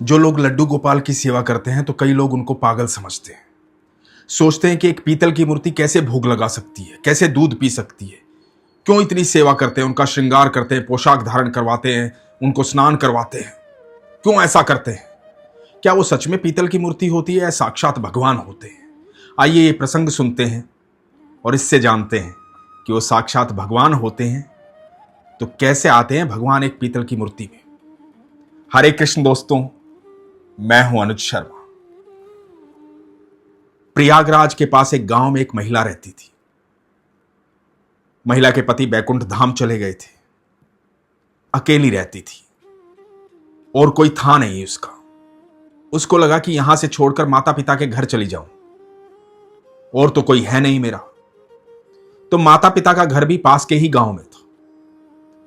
जो लोग लड्डू गोपाल की सेवा करते हैं तो कई लोग उनको पागल समझते हैं। सोचते हैं कि एक पीतल की मूर्ति कैसे भोग लगा सकती है, कैसे दूध पी सकती है, क्यों इतनी सेवा करते हैं, उनका श्रृंगार करते हैं, पोशाक धारण करवाते हैं, उनको स्नान करवाते हैं, क्यों ऐसा करते हैं? क्या वो सच में पीतल की मूर्ति होती है या साक्षात भगवान होते हैं? आइए ये प्रसंग सुनते हैं और इससे जानते हैं कि वो साक्षात भगवान होते हैं तो कैसे आते हैं भगवान एक पीतल की मूर्ति में। हरे कृष्ण दोस्तों, मैं हूं अनुज शर्मा। प्रयागराज के पास एक गांव में एक महिला रहती थी। महिला के पति बैकुंठ धाम चले गए थे। अकेली रहती थी और कोई था नहीं उसका। उसको लगा कि यहां से छोड़कर माता पिता के घर चली जाऊं, और तो कोई है नहीं मेरा। तो माता पिता का घर भी पास के ही गांव में था।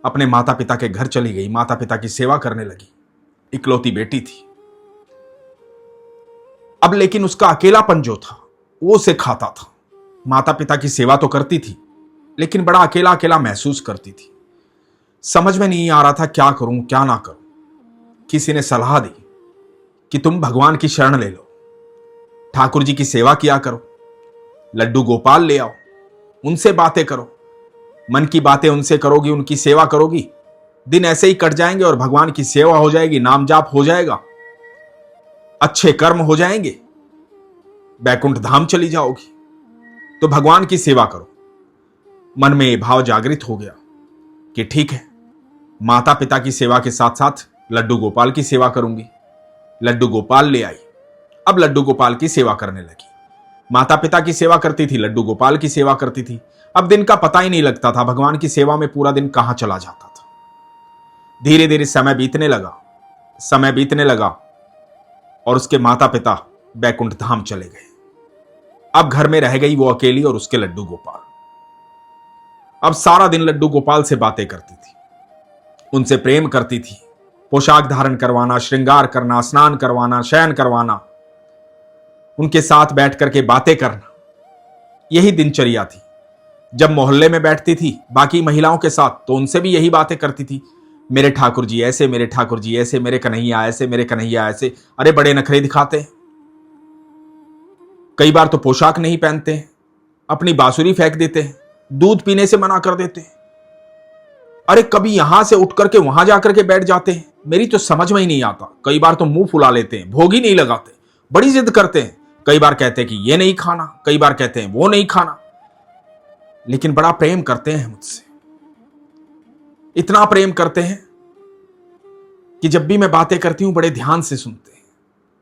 अपने माता पिता के घर चली गई, माता पिता की सेवा करने लगी। इकलौती बेटी थी। अब लेकिन उसका अकेलापन जो था वो उसे खाता था। माता पिता की सेवा तो करती थी लेकिन बड़ा अकेला अकेला महसूस करती थी। समझ में नहीं आ रहा था क्या करूं क्या ना करूं। किसी ने सलाह दी कि तुम भगवान की शरण ले लो, ठाकुर जी की सेवा किया करो, लड्डू गोपाल ले आओ, उनसे बातें करो। मन की बातें उनसे करोगी, उनकी सेवा करोगी, दिन ऐसे ही कट जाएंगे और भगवान की सेवा हो जाएगी, नाम जाप हो जाएगा, अच्छे कर्म हो जाएंगे, बैकुंठ धाम चली जाओगी। तो भगवान की सेवा करो। मन में यह भाव जागृत हो गया कि ठीक है, माता पिता की सेवा के साथ साथ लड्डू गोपाल की सेवा करूंगी। लड्डू गोपाल ले आई। अब लड्डू गोपाल की सेवा करने लगी। माता पिता की सेवा करती थी, लड्डू गोपाल की सेवा करती थी। अब दिन का पता ही नहीं लगता था, भगवान की सेवा में पूरा दिन कहां चला जाता था। धीरे धीरे समय बीतने लगा और उसके माता पिता बैकुंठ धाम चले गए। अब घर में रह गई वो अकेली और उसके लड्डू गोपाल। अब सारा दिन लड्डू गोपाल से बातें करती थी, उनसे प्रेम करती थी। पोशाक धारण करवाना, श्रृंगार करना, स्नान करवाना, शयन करवाना, उनके साथ बैठ करके बातें करना, यही दिनचर्या थी। जब मोहल्ले में बैठती थी बाकी महिलाओं के साथ तो उनसे भी यही बातें करती थी। मेरे ठाकुर जी ऐसे, मेरे ठाकुर जी ऐसे, मेरे कन्हैया ऐसे, मेरे कन्हैया ऐसे। अरे बड़े नखरे दिखाते हैं। कई बार तो पोशाक नहीं पहनते हैं, अपनी बांसुरी फेंक देते हैं, दूध पीने से मना कर देते हैं। अरे कभी यहां से उठ करके वहां जाकर के बैठ जाते हैं। मेरी तो समझ में ही नहीं आता। कई बार तो मुंह फुला लेते हैं, भोग ही नहीं लगाते, बड़ी जिद करते हैं। कई बार कहते हैं कि ये नहीं खाना, कई बार कहते हैं वो नहीं खाना, लेकिन बड़ा प्रेम करते हैं मुझसे। इतना प्रेम करते हैं कि जब भी मैं बातें करती हूं बड़े ध्यान से सुनते हैं,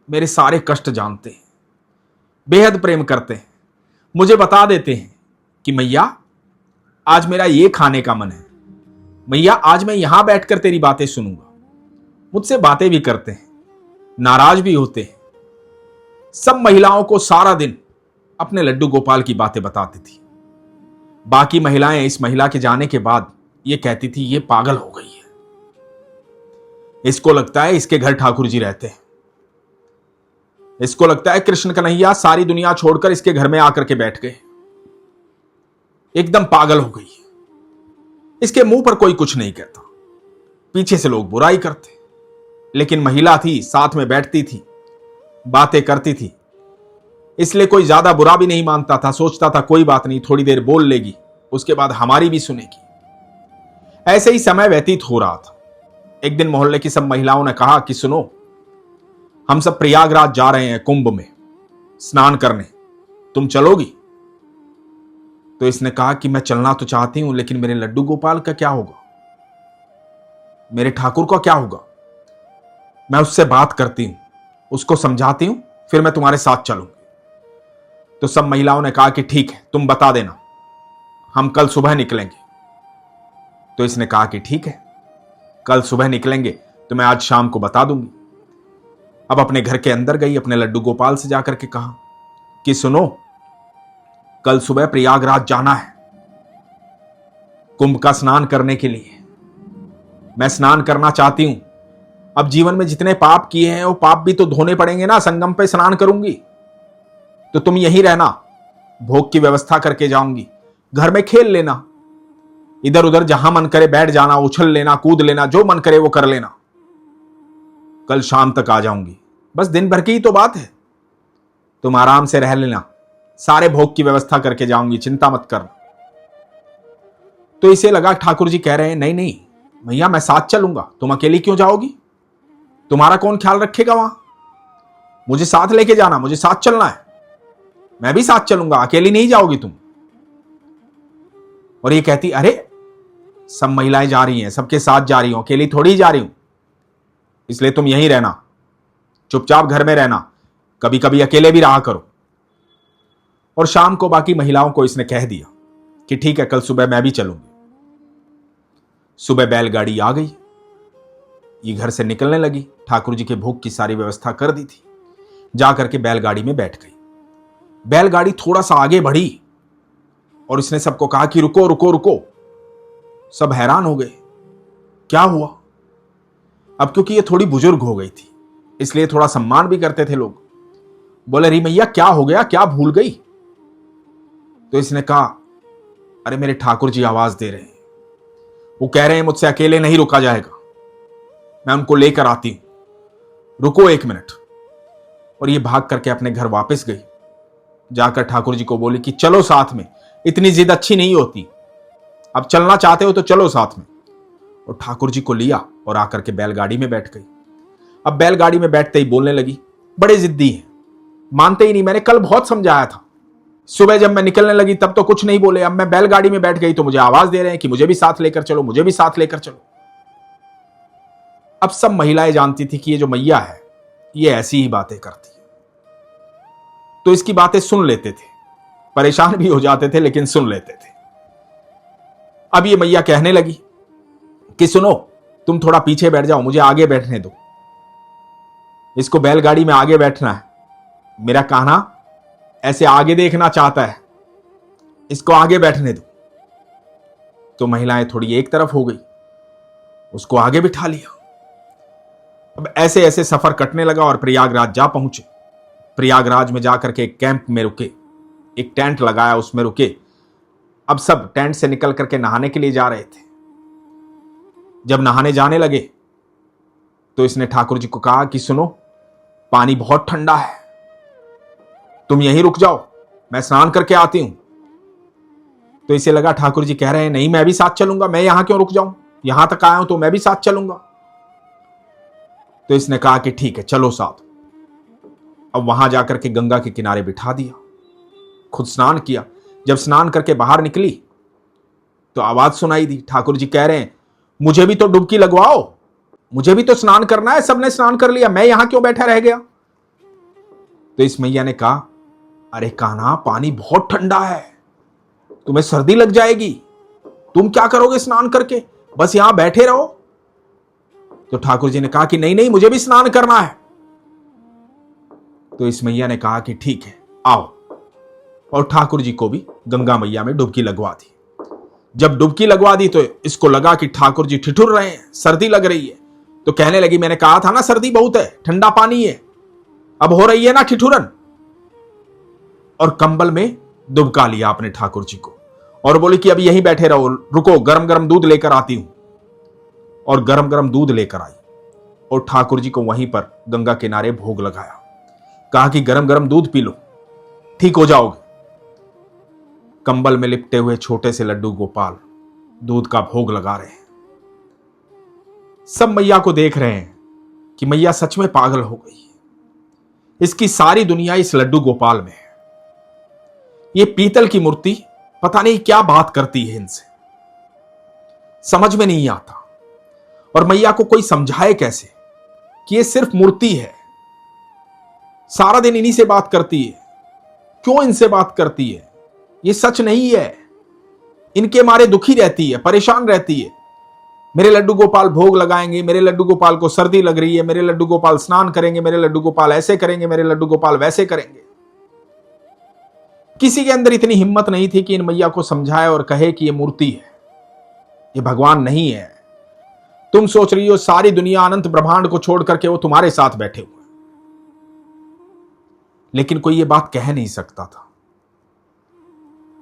मेरे सारे कष्ट जानते हैं, बेहद प्रेम करते हैं। मुझे बता देते हैं कि मैया आज मेरा ये खाने का मन है, मैया आज मैं यहां बैठकर तेरी बातें सुनूंगा। मुझसे बातें भी करते हैं, नाराज भी होते हैं। सब महिलाओं को सारा दिन अपने लड्डू गोपाल की बातें बताती थी। बाकी महिलाएं इस महिला के जाने के बाद ये कहती थी ये पागल हो गई है, इसको लगता है इसके घर ठाकुर जी रहते हैं, इसको लगता है कृष्ण कन्हैया सारी दुनिया छोड़कर इसके घर में आकर के बैठ गए, एकदम पागल हो गई है। इसके मुंह पर कोई कुछ नहीं कहता, पीछे से लोग बुराई करते, लेकिन महिला थी, साथ में बैठती थी, बातें करती थी, इसलिए कोई ज्यादा बुरा भी नहीं मानता था। सोचता था कोई बात नहीं, थोड़ी देर बोल लेगी, उसके बाद हमारी भी सुनेगी। ऐसे ही समय व्यतीत हो रहा था। एक दिन मोहल्ले की सब महिलाओं ने कहा कि सुनो, हम सब प्रयागराज जा रहे हैं कुंभ में स्नान करने, तुम चलोगी? तो इसने कहा कि मैं चलना तो चाहती हूं, लेकिन मेरे लड्डू गोपाल का क्या होगा, मेरे ठाकुर का क्या होगा? मैं उससे बात करती हूं, उसको समझाती हूं, फिर मैं तुम्हारे साथ चलूंगी। तो सब महिलाओं ने कहा कि ठीक है, तुम बता देना, हम कल सुबह निकलेंगे। तो इसने कहा कि ठीक है, कल सुबह निकलेंगे तो मैं आज शाम को बता दूंगी। अब अपने घर के अंदर गई, अपने लड्डू गोपाल से जाकर के कहा कि सुनो, कल सुबह प्रयागराज जाना है कुंभ का स्नान करने के लिए। मैं स्नान करना चाहती हूं। अब जीवन में जितने पाप किए हैं वो पाप भी तो धोने पड़ेंगे ना। संगम पे स्नान करूंगी तो तुम यहीं रहना, भोग की व्यवस्था करके जाऊंगी, घर में खेल लेना, इधर उधर जहां मन करे बैठ जाना, उछल लेना, कूद लेना, जो मन करे वो कर लेना। कल शाम तक आ जाऊंगी, बस दिन भर की ही तो बात है, तुम आराम से रह लेना, सारे भोग की व्यवस्था करके जाऊंगी, चिंता मत करना। तो इसे लगा ठाकुर जी कह रहे हैं नहीं नहीं भैया मैं साथ चलूंगा, तुम अकेली क्यों जाओगी, तुम्हारा कौन ख्याल रखेगा वहां, मुझे साथ लेके जाना, मुझे साथ चलना है, मैं भी साथ चलूंगा, अकेली नहीं जाओगी तुम। और ये कहती अरे सब महिलाएं जा रही हैं, सबके साथ जा रही हूं, अकेली थोड़ी जा रही हूं, इसलिए तुम यहीं रहना, चुपचाप घर में रहना, कभी कभी अकेले भी रहा करो। और शाम को बाकी महिलाओं को इसने कह दिया कि ठीक है कल सुबह मैं भी चलूंगी। सुबह बैलगाड़ी आ गई, ये घर से निकलने लगी, ठाकुर जी के भोग की सारी व्यवस्था कर दी थी, जाकर के बैलगाड़ी में बैठ गई। बैलगाड़ी थोड़ा सा आगे बढ़ी और इसने सबको कहा कि रुको रुको रुको। सब हैरान हो गए, क्या हुआ। अब क्योंकि ये थोड़ी बुजुर्ग हो गई थी इसलिए थोड़ा सम्मान भी करते थे लोग। बोले री मैया क्या हो गया, क्या भूल गई। तो इसने कहा अरे मेरे ठाकुर जी आवाज दे रहे हैं, वो कह रहे हैं मुझसे अकेले नहीं रुका जाएगा, मैं उनको लेकर आती हूं, रुको 1 मिनट। और ये भाग करके अपने घर वापस गई, जाकर ठाकुर जी को बोली कि चलो साथ में, इतनी जिद अच्छी नहीं होती, अब चलना चाहते हो तो चलो साथ में। और ठाकुर जी को लिया और आकर के बैलगाड़ी में बैठ गई। अब बैलगाड़ी में बैठते ही बोलने लगी, बड़े जिद्दी हैं, मानते ही नहीं, मैंने कल बहुत समझाया था, सुबह जब मैं निकलने लगी तब तो कुछ नहीं बोले, अब मैं बैलगाड़ी में बैठ गई तो मुझे आवाज दे रहे हैं कि मुझे भी साथ लेकर चलो, मुझे भी साथ लेकर चलो। अब सब महिलाएं जानती थी कि ये जो मैया है ये ऐसी ही बातें करती है, तो इसकी बातें सुन लेते थे, परेशान भी हो जाते थे लेकिन सुन लेते थे। अब ये मैया कहने लगी कि सुनो तुम थोड़ा पीछे बैठ जाओ, मुझे आगे बैठने दो, इसको बैलगाड़ी में आगे बैठना है, मेरा कान्हा ऐसे आगे देखना चाहता है, इसको आगे बैठने दो। तो महिलाएं थोड़ी एक तरफ हो गई, उसको आगे बिठा लिया। अब ऐसे ऐसे सफर कटने लगा और प्रयागराज जा पहुंचे। प्रयागराज में जाकर के एक कैंप में रुके, एक टेंट लगाया उसमें रुके। अब सब टेंट से निकल करके नहाने के लिए जा रहे थे। जब नहाने जाने लगे तो इसने ठाकुर जी को कहा कि सुनो पानी बहुत ठंडा है, तुम यहीं रुक जाओ, मैं स्नान करके आती हूं। तो इसे लगा ठाकुर जी कह रहे हैं नहीं मैं भी साथ चलूंगा, मैं यहां क्यों रुक जाऊं, यहां तक आया हूं तो मैं भी साथ चलूंगा। तो इसने कहा कि ठीक है चलो साथ। अब वहां जाकर के गंगा के किनारे बिठा दिया, खुद स्नान किया। जब स्नान करके बाहर निकली तो आवाज सुनाई दी, ठाकुर जी कह रहे हैं मुझे भी तो डुबकी लगवाओ, मुझे भी तो स्नान करना है, सबने स्नान कर लिया, मैं यहां क्यों बैठा रह गया। तो इस मैया ने कहा अरे कान्हा पानी बहुत ठंडा है, तुम्हें सर्दी लग जाएगी, तुम क्या करोगे स्नान करके, बस यहां बैठे रहो। तो ठाकुर जी ने कहा कि नहीं नहीं मुझे भी स्नान करना है। तो इस मैया ने कहा कि ठीक है आओ, और ठाकुर जी को भी गंगा मैया में डुबकी लगवा दी। जब डुबकी लगवा दी तो इसको लगा कि ठाकुर जी ठिठुर रहे हैं, सर्दी लग रही है। तो कहने लगी मैंने कहा था ना सर्दी बहुत है, ठंडा पानी है, अब हो रही है ना ठिठुरन। और कंबल में दुबका लिया अपने ठाकुर जी को और बोली कि अभी यहीं बैठे रहो, रुको गरम गरम दूध लेकर आती हूं। और गरम गरम दूध लेकर आई और ठाकुर जी को वहीं पर गंगा किनारे भोग लगाया, कहा कि गरम गरम दूध पी लो, ठीक हो जाओगे। कंबल में लिपटे हुए छोटे से लड्डू गोपाल दूध का भोग लगा रहे हैं। सब मैया को देख रहे हैं कि मैया सच में पागल हो गई है, इसकी सारी दुनिया इस लड्डू गोपाल में है। ये पीतल की मूर्ति पता नहीं क्या बात करती है इनसे, समझ में नहीं आता। और मैया को कोई समझाए कैसे कि ये सिर्फ मूर्ति है, सारा दिन इन्हीं से बात करती है, क्यों इनसे बात करती है, ये सच नहीं है, इनके मारे दुखी रहती है, परेशान रहती है। मेरे लड्डू गोपाल भोग लगाएंगे, मेरे लड्डू गोपाल को सर्दी लग रही है, मेरे लड्डू गोपाल स्नान करेंगे, मेरे लड्डू गोपाल ऐसे करेंगे, मेरे लड्डू गोपाल वैसे करेंगे। किसी के अंदर इतनी हिम्मत नहीं थी कि इन मैया को समझाए और कहे कि ये मूर्ति है, ये भगवान नहीं है। तुम सोच रही हो सारी दुनिया अनंत ब्रह्मांड को छोड़ करके वो तुम्हारे साथ बैठे हुए, लेकिन कोई ये बात कह नहीं सकता था।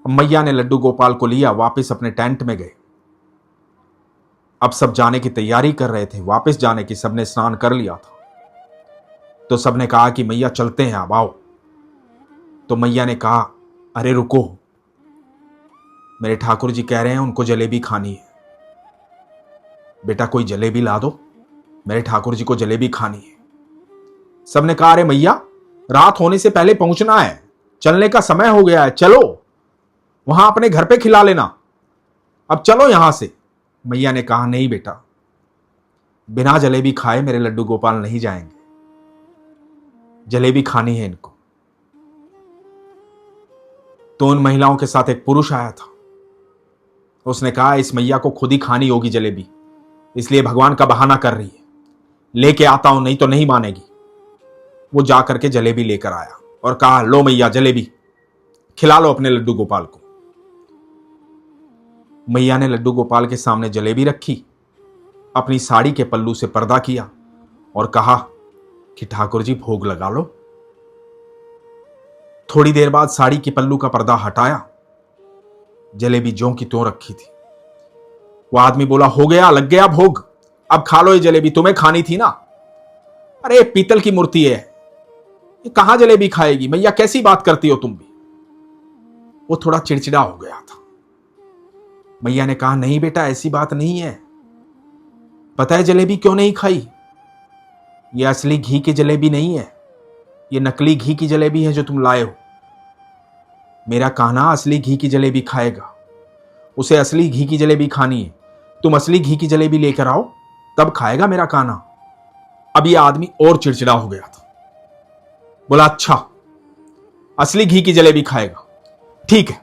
मैया ने लड्डू गोपाल को लिया, वापस अपने टेंट में गए। अब सब जाने की तैयारी कर रहे थे, वापस जाने की, सबने स्नान कर लिया था। तो सबने कहा कि मैया चलते हैं, अब आओ। तो मैया ने कहा, अरे रुको, मेरे ठाकुर जी कह रहे हैं उनको जलेबी खानी है। बेटा कोई जलेबी ला दो, मेरे ठाकुर जी को जलेबी खानी है। सबने कहा, अरे मैया रात होने से पहले पहुंचना है, चलने का समय हो गया है, चलो वहां अपने घर पे खिला लेना, अब चलो यहां से। मैया ने कहा, नहीं बेटा, बिना जलेबी खाए मेरे लड्डू गोपाल नहीं जाएंगे, जलेबी खानी है इनको। तो उन महिलाओं के साथ एक पुरुष आया था। उसने कहा, इस मैया को खुद ही खानी होगी जलेबी, इसलिए भगवान का बहाना कर रही है, लेके आता हूं, नहीं तो नहीं मानेगी। वो जाकर के जलेबी लेकर आया और कहा, लो मैया जलेबी, खिला लो अपने लड्डू गोपाल को। मैया ने लड्डू गोपाल के सामने जलेबी रखी, अपनी साड़ी के पल्लू से पर्दा किया और कहा कि ठाकुर जी भोग लगा लो। थोड़ी देर बाद साड़ी के पल्लू का पर्दा हटाया, जलेबी ज्यों की त्यों रखी थी। वो आदमी बोला, हो गया, लग गया भोग, अब खा लो ये जलेबी, तुम्हें खानी थी ना। अरे पीतल की मूर्ति है, ये कहां जलेबी खाएगी, मैया कैसी बात करती हो तुम भी। वो थोड़ा चिड़चिड़ा हो गया था। मैया ने कहा, नहीं बेटा ऐसी बात नहीं है, पता है जलेबी क्यों नहीं खाई? ये असली घी की जलेबी नहीं है, ये नकली घी की जलेबी है जो तुम लाए हो। मेरा कान्हा असली घी की जलेबी खाएगा, उसे असली घी की जलेबी खानी है, तुम असली घी की जलेबी लेकर आओ, तब खाएगा मेरा कान्हा। अब ये आदमी और चिड़चिड़ा हो गया था। बोला, अच्छा असली घी की जलेबी खाएगा, ठीक है,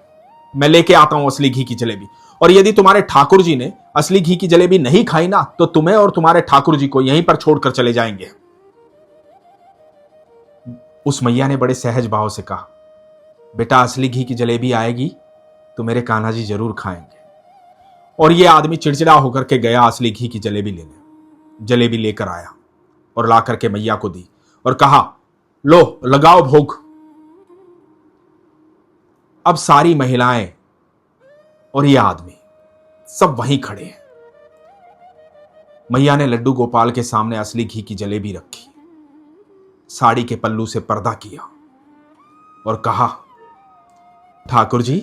मैं लेके आता हूं असली घी की जलेबी, और यदि तुम्हारे ठाकुर जी ने असली घी की जलेबी नहीं खाई ना, तो तुम्हें और तुम्हारे ठाकुर जी को यहीं पर छोड़कर चले जाएंगे। उस मैया ने बड़े सहज भाव से कहा, बेटा असली घी की जलेबी आएगी तो मेरे कान्हा जी जरूर खाएंगे। और यह आदमी चिड़चिड़ा होकर के गया असली घी की जलेबी लेने। जलेबी लेकर आया और ला करके मैया को दी और कहा, लो लगाओ भोग। अब सारी महिलाएं और ये आदमी सब वहीं खड़े हैं। मैया ने लड्डू गोपाल के सामने असली घी की जलेबी रखी, साड़ी के पल्लू से पर्दा किया और कहा, ठाकुर जी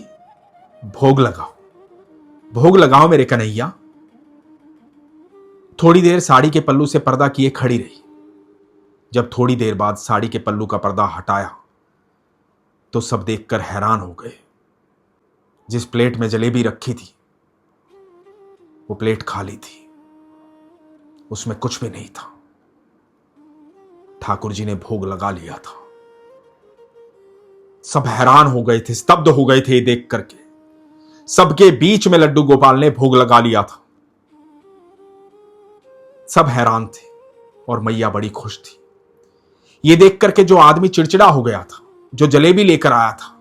भोग लगाओ, भोग लगाओ मेरे कन्हैया। थोड़ी देर साड़ी के पल्लू से पर्दा किए खड़ी रही। जब थोड़ी देर बाद साड़ी के पल्लू का पर्दा हटाया तो सब देखकर हैरान हो गए। जिस प्लेट में जलेबी रखी थी वो प्लेट खाली थी, उसमें कुछ भी नहीं था। ठाकुर जी ने भोग लगा लिया था। सब हैरान हो गए थे, स्तब्ध हो गए थे ये देख करके। सबके बीच में लड्डू गोपाल ने भोग लगा लिया था। सब हैरान थे और मैया बड़ी खुश थी। ये देख करके जो आदमी चिड़चिड़ा हो गया था, जो जलेबी लेकर आया था,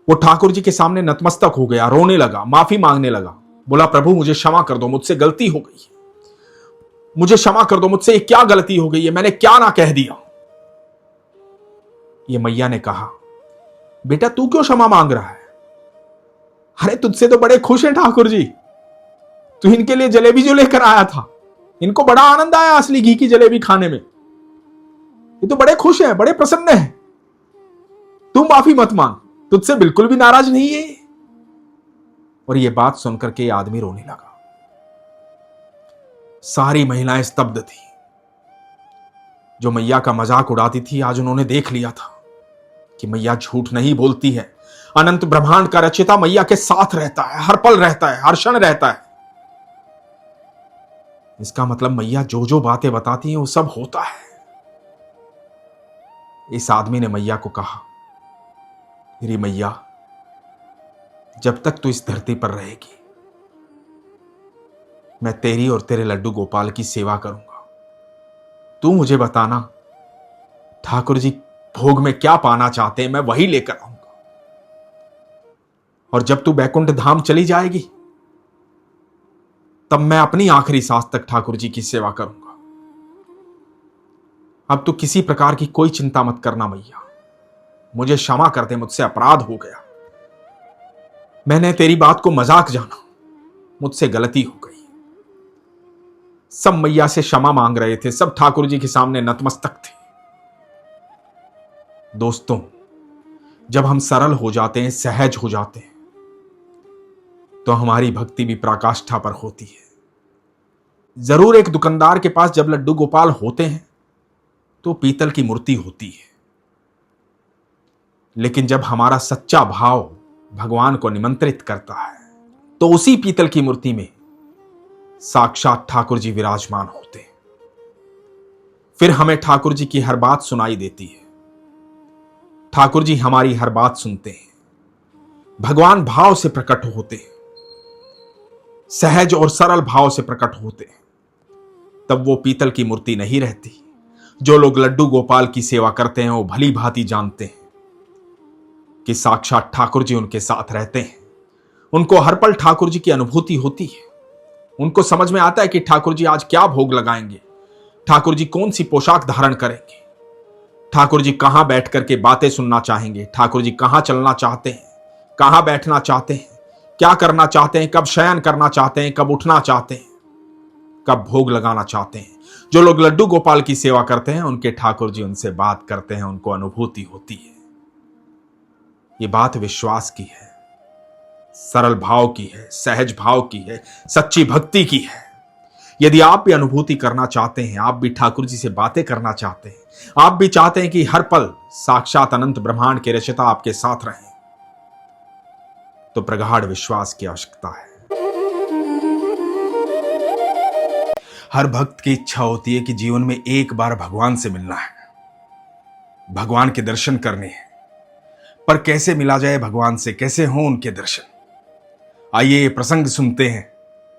वो ठाकुर जी के सामने नतमस्तक हो गया, रोने लगा, माफी मांगने लगा। बोला, प्रभु मुझे क्षमा कर दो, मुझसे गलती हो गई है, मुझे क्षमा कर दो, मुझसे क्या गलती हो गई है, मैंने क्या ना कह दिया। ये मैया ने कहा, बेटा तू क्यों क्षमा मांग रहा है? अरे तुझसे तो बड़े खुश हैं ठाकुर जी, तू इनके लिए जलेबी जो लेकर आया था, इनको बड़ा आनंद आया असली घी की जलेबी खाने में, ये तो बड़े खुश हैं, बड़े प्रसन्न हैं। तू माफी मत मांग, तुझसे बिल्कुल भी नाराज नहीं है। और ये बात सुनकर के आदमी रोने लगा। सारी महिलाएं स्तब्ध थी। जो मैया का मजाक उड़ाती थी, आज उन्होंने देख लिया था कि मैया झूठ नहीं बोलती है। अनंत ब्रह्मांड का रचयिता मैया के साथ रहता है, हर पल रहता है, हर क्षण रहता है। इसका मतलब मैया जो जो बातें बताती हैं वो सब होता है। इस आदमी ने मैया को कहा, मेरी मैया जब तक तू इस धरती पर रहेगी मैं तेरी और तेरे लड्डू गोपाल की सेवा करूंगा। तू मुझे बताना ठाकुर जी भोग में क्या पाना चाहते हैं, मैं वही लेकर आऊंगा। और जब तू बैकुंठ धाम चली जाएगी तब मैं अपनी आखिरी सांस तक ठाकुर जी की सेवा करूंगा। अब तू किसी प्रकार की कोई चिंता मत करना मैया, मुझे क्षमा कर दे, मुझसे अपराध हो गया, मैंने तेरी बात को मजाक जाना, मुझसे गलती हो गई। सब मैया से क्षमा मांग रहे थे, सब ठाकुर जी के सामने नतमस्तक थे। दोस्तों, जब हम सरल हो जाते हैं, सहज हो जाते हैं, तो हमारी भक्ति भी पराकाष्ठा पर होती है। जरूर एक दुकानदार के पास जब लड्डू गोपाल होते हैं तो पीतल की मूर्ति होती है, लेकिन जब हमारा सच्चा भाव भगवान को निमंत्रित करता है तो उसी पीतल की मूर्ति में साक्षात ठाकुर जी विराजमान होते हैं। फिर हमें ठाकुर जी की हर बात सुनाई देती है, ठाकुर जी हमारी हर बात सुनते हैं। भगवान भाव से प्रकट होते हैं, सहज और सरल भाव से प्रकट होते हैं। तब वो पीतल की मूर्ति नहीं रहती। जो लोग लड्डू गोपाल की सेवा करते हैं वो भली भांति जानते हैं कि साक्षात ठाकुर जी उनके साथ रहते हैं। उनको हर पल ठाकुर जी की अनुभूति होती है। उनको समझ में आता है कि ठाकुर जी आज क्या भोग लगाएंगे, ठाकुर जी कौन सी पोशाक धारण करेंगे, ठाकुर जी कहां बैठ करके बातें सुनना चाहेंगे, ठाकुर जी कहां चलना चाहते हैं, कहां बैठना चाहते हैं, क्या करना चाहते हैं, कब शयन करना चाहते हैं, कब उठना चाहते हैं, कब भोग लगाना चाहते हैं। जो लोग लड्डू गोपाल की सेवा करते हैं उनके ठाकुर जी उनसे बात करते हैं, उनको अनुभूति होती है। ये बात विश्वास की है, सरल भाव की है, सहज भाव की है, सच्ची भक्ति की है। यदि आप भी अनुभूति करना चाहते हैं, आप भी ठाकुर जी से बातें करना चाहते हैं, आप भी चाहते हैं कि हर पल साक्षात अनंत ब्रह्मांड के रचयिता आपके साथ रहें, तो प्रगाढ़ विश्वास की आवश्यकता है। हर भक्त की इच्छा होती है कि जीवन में एक बार भगवान से मिलना है, भगवान के दर्शन करने हैं। पर कैसे मिला जाए भगवान से, कैसे हो उनके दर्शन? आइए ये प्रसंग सुनते हैं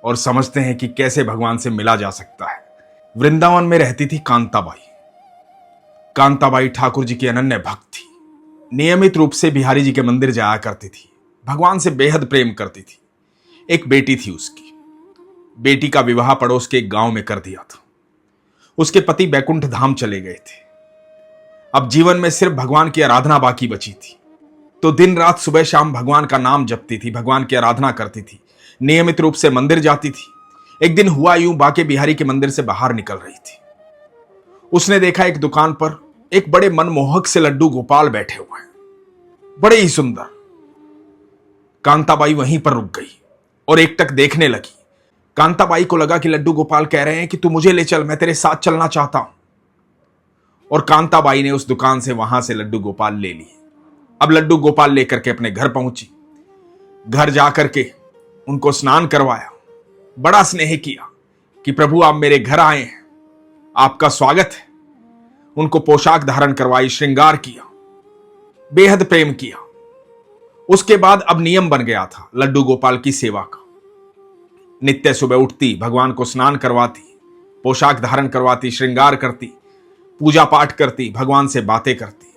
और समझते हैं कि कैसे भगवान से मिला जा सकता है। वृंदावन में रहती थी कांताबाई। कांताबाई ठाकुर जी की अनन्य भक्त थी। नियमित रूप से बिहारी जी के मंदिर जाया करती थी, भगवान से बेहद प्रेम करती थी। एक बेटी थी उसकी। बेटी का विवाह पड़ोस के एक गांव में कर दिया था। उसके पति बैकुंठ धाम चले गए थे। अब जीवन में सिर्फ भगवान की आराधना बाकी बची थी, तो दिन रात सुबह शाम भगवान का नाम जपती थी, भगवान की आराधना करती थी, नियमित रूप से मंदिर जाती थी। एक दिन हुआ यूं, बाके बिहारी के मंदिर से बाहर निकल रही थी। उसने देखा एक दुकान पर एक बड़े मनमोहक से लड्डू गोपाल बैठे हुए हैं, बड़े ही सुंदर। कांताबाई वहीं पर रुक गई और एकटक देखने लगी। कांताबाई को लगा कि लड्डू गोपाल कह रहे हैं कि तू मुझे ले चल, मैं तेरे साथ चलना चाहता हूं। और कांताबाई ने उस दुकान से वहां से लड्डू गोपाल ले लिए। अब लड्डू गोपाल लेकर के अपने घर पहुंची। घर जाकर के उनको स्नान करवाया, बड़ा स्नेह किया कि प्रभु आप मेरे घर आए हैं, आपका स्वागत है। उनको पोशाक धारण करवाई, श्रृंगार किया, बेहद प्रेम किया। उसके बाद अब नियम बन गया था लड्डू गोपाल की सेवा का। नित्य सुबह उठती, भगवान को स्नान करवाती, पोशाक धारण करवाती, श्रृंगार करती, पूजा पाठ करती, भगवान से बातें करती।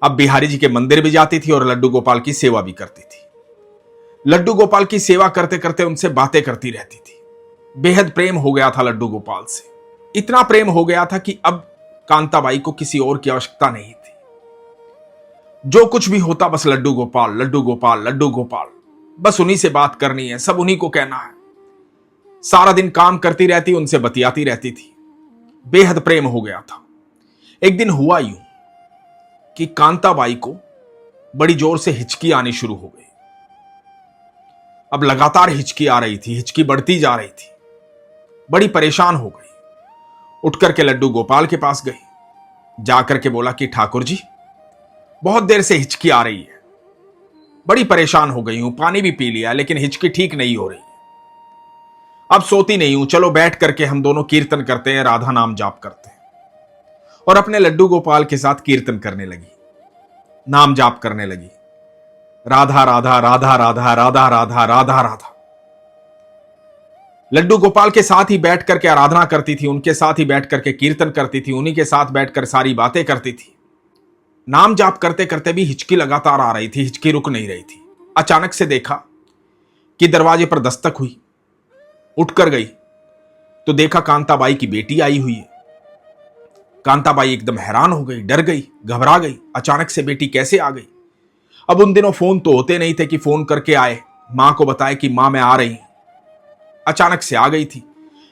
अब बिहारी जी के मंदिर भी जाती थी और लड्डू गोपाल की सेवा भी करती थी। लड्डू गोपाल की सेवा करते करते उनसे बातें करती रहती थी। बेहद प्रेम हो गया था लड्डू गोपाल से। इतना प्रेम हो गया था कि अब कांताबाई को किसी और की आवश्यकता नहीं थी। जो कुछ भी होता बस लड्डू गोपाल, लड्डू गोपाल, लड्डू गोपाल, बस उन्हीं से बात करनी है, सब उन्हीं को कहना है। सारा दिन काम करती रहती, उनसे बतियाती रहती थी। बेहद प्रेम हो गया था। एक दिन हुआ यूं कि कांताबाई को बड़ी जोर से हिचकी आनी शुरू हो गई। अब लगातार हिचकी आ रही थी, हिचकी बढ़ती जा रही थी। बड़ी परेशान हो गई। उठ करके लड्डू गोपाल के पास गई। जाकर के बोला कि ठाकुर जी, बहुत देर से हिचकी आ रही है, बड़ी परेशान हो गई हूं, पानी भी पी लिया लेकिन हिचकी ठीक नहीं हो रही। अब सोती नहीं हूं, चलो बैठ करके हम दोनों कीर्तन करते हैं, राधा नाम जाप करते हैं। और अपने लड्डू गोपाल के साथ कीर्तन करने लगी, नाम जाप करने लगी, राधा राधा राधा राधा राधा राधा राधा राधा। लड्डू गोपाल के साथ ही बैठ करके आराधना करती थी, उनके साथ ही बैठ करके कीर्तन करती थी, उन्हीं के साथ बैठकर सारी बातें करती थी। नाम जाप करते करते भी हिचकी लगातार आ रही थी, हिचकी रुक नहीं रही थी। अचानक से देखा कि दरवाजे पर दस्तक हुई। उठकर गई तो देखा कांताबाई की बेटी आई हुई है। कांताबाई एकदम हैरान हो गई, डर गई, घबरा गई। अचानक से बेटी कैसे आ गई? अब उन दिनों फोन तो होते नहीं थे कि फोन करके आए, मां को बताए कि मां मैं आ रही हूं। अचानक से आ गई थी।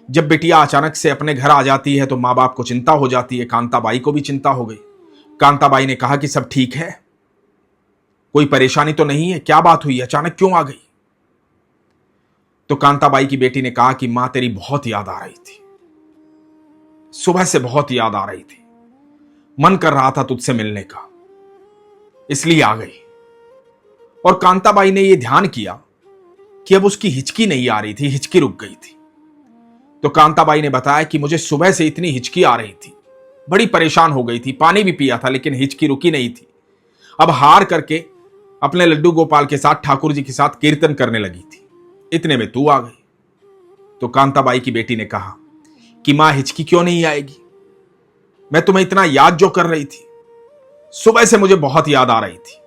जब बिटिया अचानक से अपने घर आ जाती है तो माँ बाप को चिंता हो जाती है। कांताबाई को भी चिंता हो गई। कांताबाई ने कहा कि सब ठीक है, कोई परेशानी तो नहीं है, क्या बात हुई, अचानक क्यों आ गई? तो कांताबाई की बेटी ने कहा कि मां तेरी बहुत याद आ रही थी, सुबह से बहुत याद आ रही थी, मन कर रहा था तुझसे मिलने का, इसलिए आ गई। और कांताबाई ने यह ध्यान किया कि अब उसकी हिचकी नहीं आ रही थी, हिचकी रुक गई थी। तो कांताबाई ने बताया कि मुझे सुबह से इतनी हिचकी आ रही थी, बड़ी परेशान हो गई थी, पानी भी पिया था लेकिन हिचकी रुकी नहीं थी। अब हार करके अपने लड्डू गोपाल के साथ ठाकुर जी के साथ कीर्तन करने लगी थी, इतने में तू आ गई। तो कांताबाई की बेटी ने कहा कि मां हिचकी क्यों नहीं आएगी, मैं तुम्हें इतना याद जो कर रही थी, सुबह से मुझे बहुत याद आ रही थी।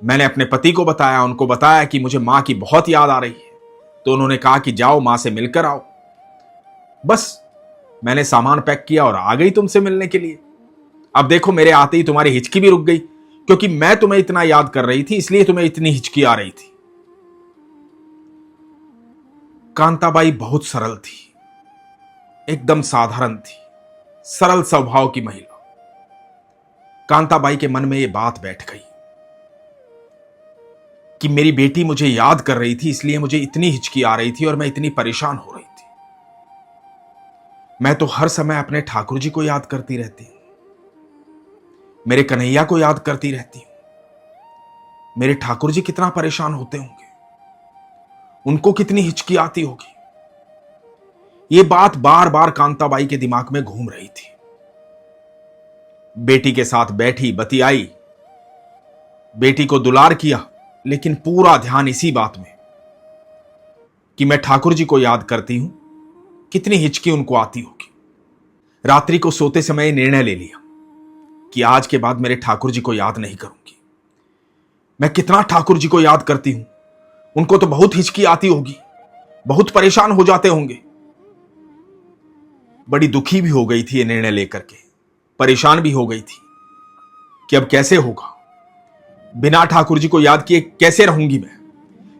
मैंने अपने पति को बताया, उनको बताया कि मुझे मां की बहुत याद आ रही है। तो उन्होंने कहा कि जाओ मां से मिलकर आओ। बस मैंने सामान पैक किया और आ गई तुमसे मिलने के लिए। अब देखो मेरे आते ही तुम्हारी हिचकी भी रुक गई, क्योंकि मैं तुम्हें इतना याद कर रही थी, इसलिए तुम्हें इतनी हिचकी आ रही थी। कांताबाई बहुत सरल थी, एकदम साधारण थी, सरल स्वभाव की महिला। कांताबाई के मन में यह बात बैठ गई कि मेरी बेटी मुझे याद कर रही थी, इसलिए मुझे इतनी हिचकी आ रही थी और मैं इतनी परेशान हो रही थी। मैं तो हर समय अपने ठाकुर जी को याद करती रहती हूं, मेरे कन्हैया को याद करती रहती हूं। मेरे ठाकुर जी कितना परेशान होते होंगे, उनको कितनी हिचकी आती होगी। यह बात बार बार कांताबाई के दिमाग में घूम रही थी। बेटी के साथ बैठी, बतियाई, बेटी को दुलार किया, लेकिन पूरा ध्यान इसी बात में कि मैं ठाकुर जी को याद करती हूं, कितनी हिचकी उनको आती होगी। रात्रि को सोते समय निर्णय ले लिया कि आज के बाद मेरे ठाकुर जी को याद नहीं करूंगी। मैं कितना ठाकुर जी को याद करती हूं, उनको तो बहुत हिचकी आती होगी, बहुत परेशान हो जाते होंगे। बड़ी दुखी भी हो गई थी ये निर्णय लेकर के, परेशान भी हो गई थी कि अब कैसे होगा, बिना ठाकुर जी को याद किए कैसे रहूंगी मैं।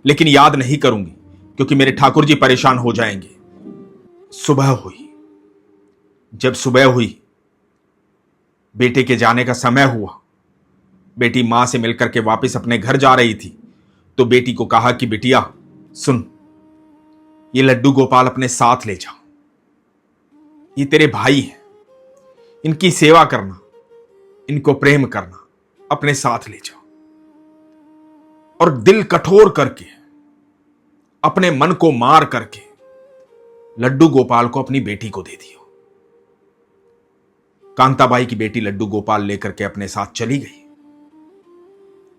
लेकिन याद नहीं करूंगी क्योंकि मेरे ठाकुर जी परेशान हो जाएंगे। सुबह हुई, जब सुबह हुई, बेटे के जाने का समय हुआ, बेटी मां से मिलकर के वापस अपने घर जा रही थी, तो बेटी को कहा कि बिटिया सुन, ये लड्डू गोपाल अपने साथ ले जा, ये तेरे भाई हैं, इनकी सेवा करना, इनको प्रेम करना, अपने साथ ले जा। और दिल कठोर करके, अपने मन को मार करके लड्डू गोपाल को अपनी बेटी को दे दिया। कांताबाई की बेटी लड्डू गोपाल लेकर के अपने साथ चली गई।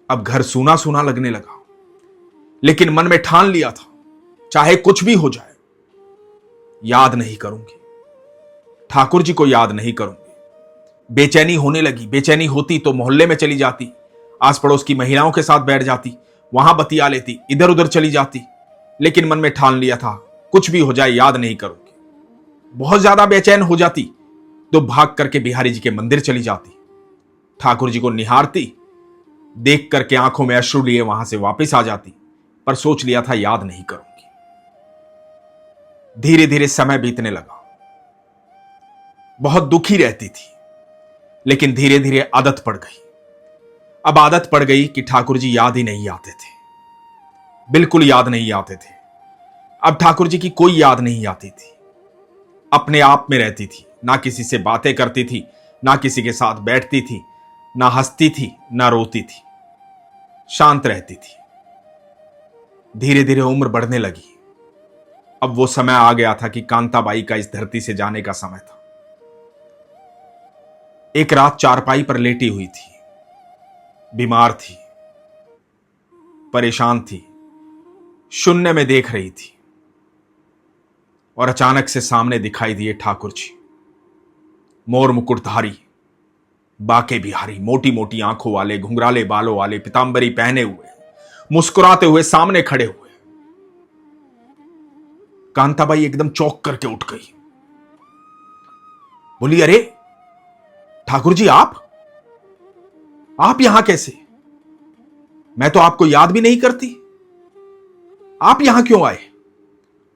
अब घर सूना सूना लगने लगा, लेकिन मन में ठान लिया था चाहे कुछ भी हो जाए, याद नहीं करूंगी, ठाकुर जी को याद नहीं करूंगी। बेचैनी होने लगी, बेचैनी होती तो मोहल्ले में चली जाती, आस पड़ोस की महिलाओं के साथ बैठ जाती, वहां बतिया लेती, इधर उधर चली जाती, लेकिन मन में ठान लिया था कुछ भी हो जाए याद नहीं करूंगी। बहुत ज्यादा बेचैन हो जाती तो भाग करके बिहारी जी के मंदिर चली जाती, ठाकुर जी को निहारती, देख करके आंखों में अश्रु लिए वहां से वापस आ जाती, पर सोच लिया था याद नहीं करूंगी। धीरे धीरे समय बीतने लगा, बहुत दुखी रहती थी, लेकिन धीरे धीरे आदत पड़ गई। अब आदत पड़ गई कि ठाकुर जी याद ही नहीं आते थे, बिल्कुल याद नहीं आते थे। अब ठाकुर जी की कोई याद नहीं आती थी, अपने आप में रहती थी, ना किसी से बातें करती थी, ना किसी के साथ बैठती थी, ना हंसती थी, ना रोती थी, शांत रहती थी। धीरे धीरे उम्र बढ़ने लगी। अब वो समय आ गया था कि कांताबाई का इस धरती से जाने का समय था। एक रात चारपाई पर लेटी हुई थी, बीमार थी, परेशान थी, शून्य में देख रही थी, और अचानक से सामने दिखाई दिए ठाकुर जी, मोर मुकुटधारी, बाके बिहारी, मोटी मोटी आंखों वाले, घुंघराले बालों वाले, पीतांबरी पहने हुए, मुस्कुराते हुए सामने खड़े हुए। कांताबाई एकदम चौंक करके उठ गई, बोली अरे ठाकुर जी आप यहां कैसे? मैं तो आपको याद भी नहीं करती, आप यहां क्यों आए?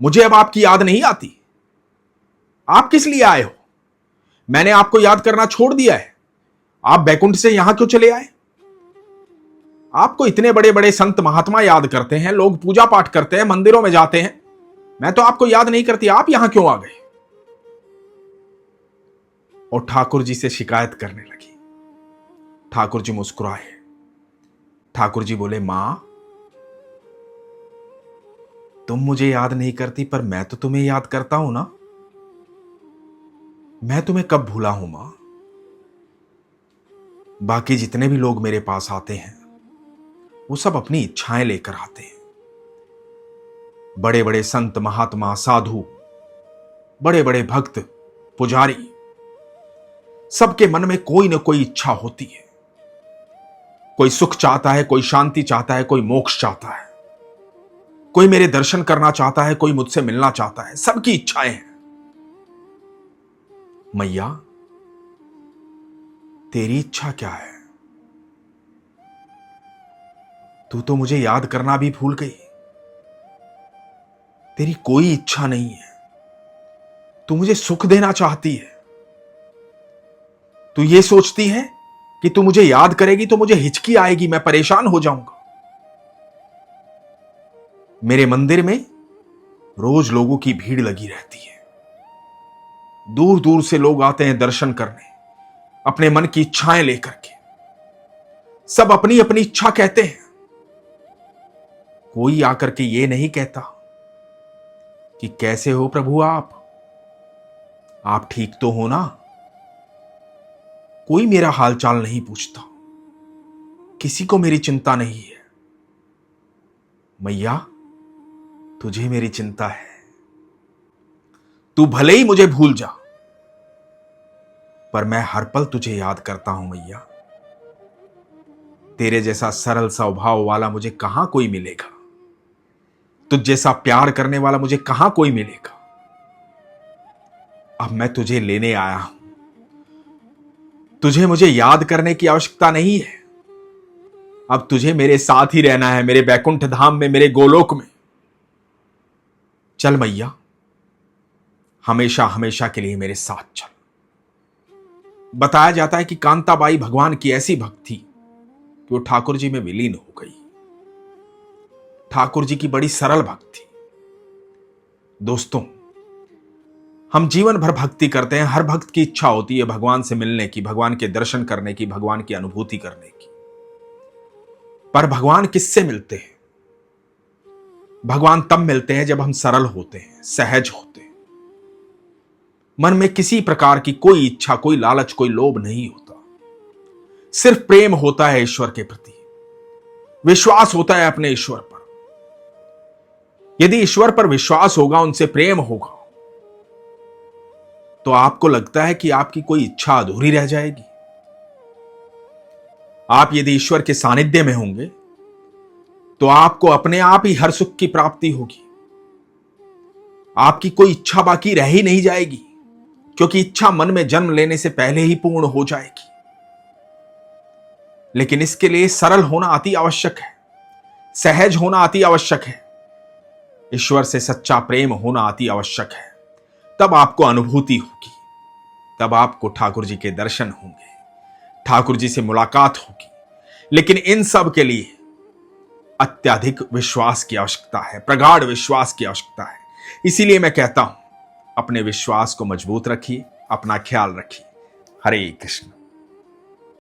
मुझे अब आपकी याद नहीं आती? आप किस लिए आए हो? मैंने आपको याद करना छोड़ दिया है। आप बैकुंठ से यहां क्यों चले आए? आपको इतने बड़े बड़े संत महात्मा याद करते हैं, लोग पूजा पाठ करते हैं, मंदिरों में जाते हैं। मैं तो आपको याद नहीं करती, आप यहां क्यों आ गए? और ठाकुर जी से शिकायत करने लगी। ठाकुर जी मुस्कुराए। ठाकुर जी बोले, मां, तुम मुझे याद नहीं करती, पर मैं तो तुम्हें याद करता हूं ना। मैं तुम्हें कब भूला हूं मां? बाकी जितने भी लोग मेरे पास आते हैं वो सब अपनी इच्छाएं लेकर आते हैं। बड़े बड़े संत महात्मा साधु, बड़े बड़े भक्त पुजारी, सबके मन में कोई ना कोई इच्छा होती है। कोई सुख चाहता है, कोई शांति चाहता है, कोई मोक्ष चाहता है, कोई मेरे दर्शन करना चाहता है, कोई मुझसे मिलना चाहता है। सबकी इच्छाएं हैं। मैया, तेरी इच्छा क्या है? तू तो मुझे याद करना भी भूल गई। तेरी कोई इच्छा नहीं है। तू मुझे सुख देना चाहती है। तू ये सोचती है कि तू मुझे याद करेगी तो मुझे हिचकी आएगी, मैं परेशान हो जाऊंगा। मेरे मंदिर में रोज लोगों की भीड़ लगी रहती है। दूर दूर से लोग आते हैं दर्शन करने, अपने मन की इच्छाएं लेकर के। सब अपनी अपनी इच्छा कहते हैं। कोई आकर के ये नहीं कहता कि कैसे हो प्रभु आप ठीक तो हो ना। कोई मेरा हालचाल नहीं पूछता। किसी को मेरी चिंता नहीं है। मैया, तुझे मेरी चिंता है। तू भले ही मुझे भूल जा, पर मैं हर पल तुझे याद करता हूं मैया। तेरे जैसा सरल स्वभाव वाला मुझे कहां कोई मिलेगा। तुझ जैसा प्यार करने वाला मुझे कहां कोई मिलेगा। अब मैं तुझे लेने आया हूं। तुझे मुझे याद करने की आवश्यकता नहीं है। अब तुझे मेरे साथ ही रहना है, मेरे बैकुंठ धाम में, मेरे गोलोक में। चल मैया, हमेशा हमेशा के लिए मेरे साथ चल। बताया जाता है कि कांताबाई भगवान की ऐसी भक्त थी कि वो ठाकुर जी में विलीन हो गई। ठाकुर जी की बड़ी सरल भक्त थी। दोस्तों, हम जीवन भर भक्ति करते हैं। हर भक्त की इच्छा होती है भगवान से मिलने की, भगवान के दर्शन करने की, भगवान की अनुभूति करने की। पर भगवान किससे मिलते हैं? भगवान तब मिलते हैं जब हम सरल होते हैं, सहज होते हैं। मन में किसी प्रकार की कोई इच्छा, कोई लालच, कोई लोभ नहीं होता। सिर्फ प्रेम होता है ईश्वर के प्रति। विश्वास होता है अपने ईश्वर पर। यदि ईश्वर पर विश्वास होगा, उनसे प्रेम होगा, तो आपको लगता है कि आपकी कोई इच्छा अधूरी रह जाएगी? आप यदि ईश्वर के सानिध्य में होंगे तो आपको अपने आप ही हर सुख की प्राप्ति होगी। आपकी कोई इच्छा बाकी रह ही नहीं जाएगी, क्योंकि इच्छा मन में जन्म लेने से पहले ही पूर्ण हो जाएगी। लेकिन इसके लिए सरल होना अति आवश्यक है, सहज होना अति आवश्यक है, ईश्वर से सच्चा प्रेम होना अति आवश्यक है। तब आपको अनुभूति होगी, तब आपको ठाकुर जी के दर्शन होंगे, ठाकुर जी से मुलाकात होगी। लेकिन इन सब के लिए अत्यधिक विश्वास की आवश्यकता है, प्रगाढ़ विश्वास की आवश्यकता है। इसीलिए मैं कहता हूं, अपने विश्वास को मजबूत रखिए, अपना ख्याल रखिए। हरे कृष्ण।